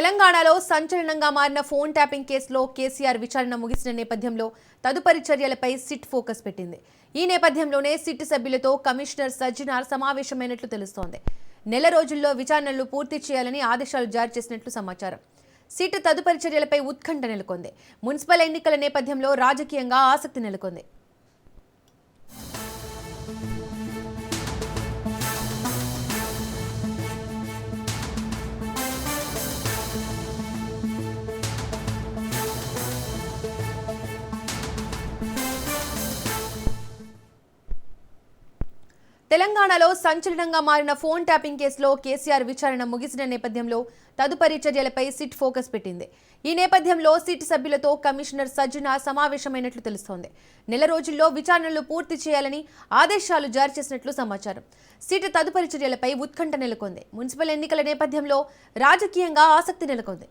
తెలంగాణలో సంచలనంగా మారిన ఫోన్ ట్యాపింగ్ కేసులో కేసీఆర్ విచారణ ముగిసిన నేపథ్యంలో తదుపరి చర్యలపై సిట్ ఫోకస్ పెట్టింది. ఈ నేపథ్యంలోనే సిట్ సభ్యులతో కమిషనర్ సజ్జనార్ సమావేశమైనట్లు తెలుస్తోంది. నెల రోజుల్లో విచారణలు పూర్తి చేయాలని ఆదేశాలు జారీ చేసినట్లు సమాచారం. సిట్ తదుపరి చర్యలపై ఉత్కంఠ నెలకొంది. మున్సిపల్ ఎన్నికల నేపథ్యంలో రాజకీయంగా ఆసక్తి నెలకొంది. తెలంగాణలో సంచలనంగా మారిన ఫోన్ ట్యాపింగ్ కేసులో కేసీఆర్ విచారణ ముగిసిన నేపథ్యంలో తదుపరి చర్యలపై సిట్ ఫోకస్ పెట్టింది. ఈ నేపథ్యంలో సిట్ సభ్యులతో కమిషనర్ సజ్జనార్ సమావేశమైనట్లు తెలుస్తోంది. నెల రోజుల్లో విచారణలు పూర్తి చేయాలని ఆదేశాలు జారీ చేసినట్లు సమాచారం. సిట్ తదుపరి చర్యలపై ఉత్కంఠ నెలకొంది. మున్సిపల్ ఎన్నికల నేపథ్యంలో రాజకీయంగా ఆసక్తి నెలకొంది.